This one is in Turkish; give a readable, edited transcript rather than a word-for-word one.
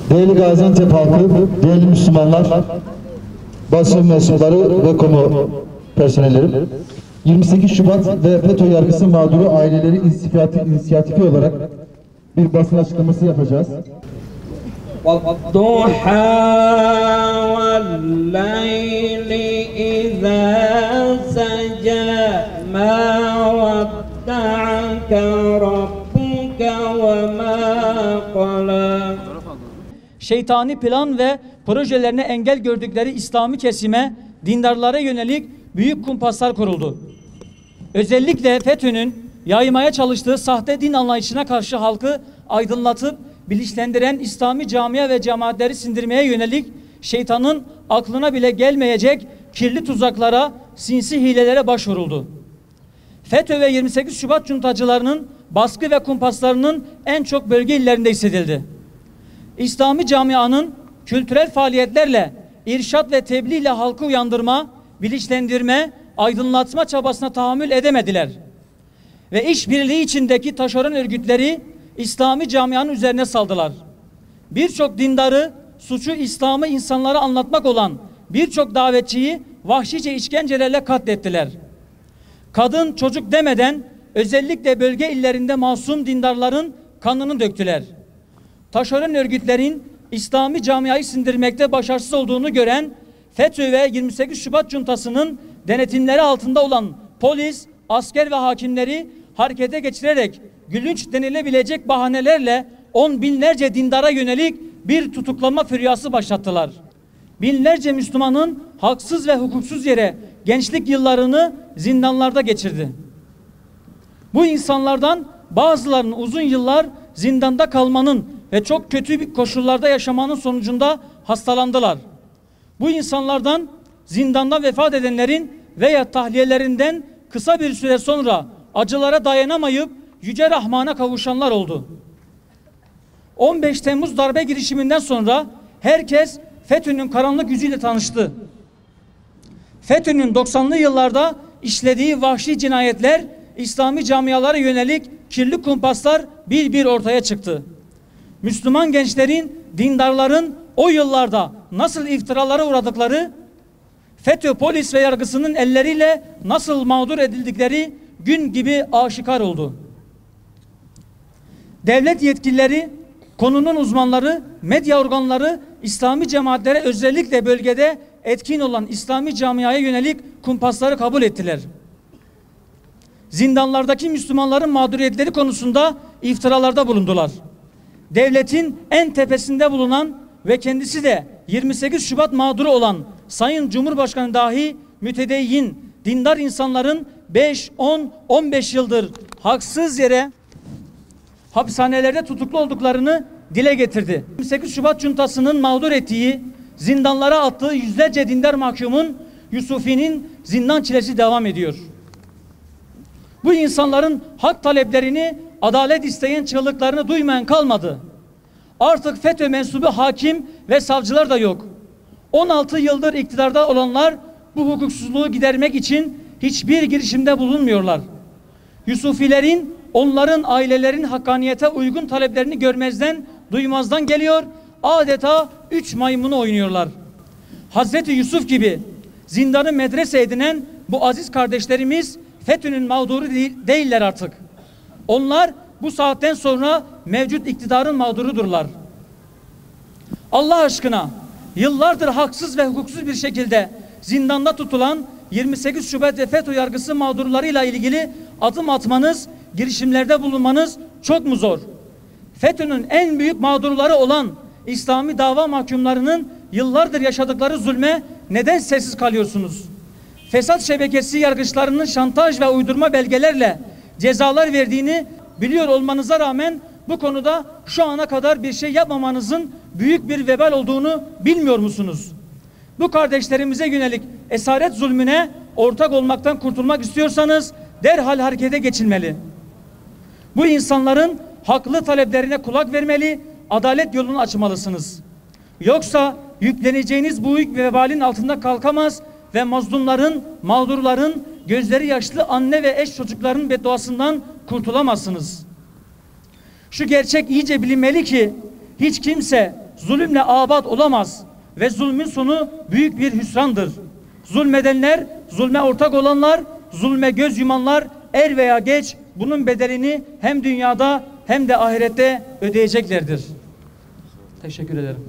Değerli Gaziantep halkı, değerli Müslümanlar, basın mensupları ve kamu personelleri, 28 Şubat ve FETÖ yargısı mağduru aileleri inisiyatifi olarak bir basın açıklaması yapacağız. وَالضُّحَى وَاللَّيْلِ إِذَا سَجَى مَا وَدَّعَكَ رَبُّكَ وَمَا قَلَى. Şeytani plan ve projelerine engel gördükleri İslami kesime, dindarlara yönelik büyük kumpaslar kuruldu. Özellikle FETÖ'nün yaymaya çalıştığı sahte din anlayışına karşı halkı aydınlatıp bilinçlendiren İslami camia ve cemaatleri sindirmeye yönelik şeytanın aklına bile gelmeyecek kirli tuzaklara, sinsi hilelere başvuruldu. FETÖ ve 28 Şubat cuntacılarının baskı ve kumpaslarının en çok bölge illerinde hissedildi. İslami camianın kültürel faaliyetlerle, irşat ve tebliğ ile halkı uyandırma, bilinçlendirme, aydınlatma çabasına tahammül edemediler. Ve işbirliği içindeki taşeron örgütleri İslami camianın üzerine saldılar. Birçok dindarı, suçu İslam'ı insanlara anlatmak olan birçok davetçiyi vahşice işkencelerle katlettiler. Kadın, çocuk demeden özellikle bölge illerinde masum dindarların kanını döktüler. Taşeron örgütlerin İslami camiayı sindirmekte başarısız olduğunu gören FETÖ ve 28 Şubat cuntasının denetimleri altında olan polis, asker ve hakimleri harekete geçirerek gülünç denilebilecek bahanelerle on binlerce dindara yönelik bir tutuklama füryası başlattılar. Binlerce Müslümanın haksız ve hukuksuz yere gençlik yıllarını zindanlarda geçirdi. Bu insanlardan bazılarının uzun yıllar zindanda kalmanın ve çok kötü koşullarda yaşamanın sonucunda hastalandılar. Bu insanlardan zindanda vefat edenlerin veya tahliyelerinden kısa bir süre sonra acılara dayanamayıp Yüce Rahman'a kavuşanlar oldu. 15 Temmuz darbe girişiminden sonra herkes FETÖ'nün karanlık yüzüyle tanıştı. FETÖ'nün 90'lı yıllarda işlediği vahşi cinayetler, İslami camialara yönelik kirli kumpaslar bir bir ortaya çıktı. Müslüman gençlerin, dindarların o yıllarda nasıl iftiralara uğradıkları, FETÖ polis ve yargısının elleriyle nasıl mağdur edildikleri gün gibi aşikar oldu. Devlet yetkilileri, konunun uzmanları, medya organları İslami cemaatlere, özellikle bölgede etkin olan İslami camiaya yönelik kumpasları kabul ettiler. Zindanlardaki Müslümanların mağduriyetleri konusunda iftiralarda bulundular. Devletin en tepesinde bulunan ve kendisi de 28 Şubat mağduru olan Sayın Cumhurbaşkanı dahi mütedeyyin, dindar insanların 5, 10, 15 yıldır haksız yere hapishanelerde tutuklu olduklarını dile getirdi. 28 Şubat cuntasının mağdur ettiği, zindanlara attığı yüzlerce dindar mahkumun, Yusufi'nin zindan çilesi devam ediyor. Bu insanların hak taleplerini, adalet isteyen çığlıklarını duymayan kalmadı. Artık FETÖ mensubu hakim ve savcılar da yok. 16 yıldır iktidarda olanlar bu hukuksuzluğu gidermek için hiçbir girişimde bulunmuyorlar. Yusufilerin, onların ailelerin hakkaniyete uygun taleplerini görmezden, duymazdan geliyor, adeta 3 maymunu oynuyorlar. Hazreti Yusuf gibi zindanı medrese edinen bu aziz kardeşlerimiz FETÖ'nün mağduru değiller artık. Onlar bu saatten sonra mevcut iktidarın mağdurudurlar. Allah aşkına yıllardır haksız ve hukuksuz bir şekilde zindanda tutulan 28 Şubat ve FETÖ yargısı mağdurlarıyla ilgili adım atmanız, girişimlerde bulunmanız çok mu zor? FETÖ'nün en büyük mağdurları olan İslami dava mahkumlarının yıllardır yaşadıkları zulme neden sessiz kalıyorsunuz? fesat şebekesi yargıçlarının şantaj ve uydurma belgelerle cezalar verdiğini biliyor olmanıza rağmen bu konuda şu ana kadar bir şey yapmamanızın büyük bir vebal olduğunu bilmiyor musunuz? Bu kardeşlerimize yönelik esaret zulmüne ortak olmaktan kurtulmak istiyorsanız derhal harekete geçilmeli. Bu insanların haklı taleplerine kulak vermeli, adalet yolunu açmalısınız. Yoksa yükleneceğiniz bu yük ve vebalin altında kalkamaz ve mazlumların, mağdurların, gözleri yaşlı anne ve eş çocukların bedduasından kurtulamazsınız. Şu gerçek iyice bilinmeli ki hiç kimse zulümle abat olamaz ve zulmün sonu büyük bir hüsrandır. Zulmedenler, zulme ortak olanlar, zulme göz yumanlar er veya geç bunun bedelini hem dünyada hem de ahirette ödeyeceklerdir. Teşekkür ederim.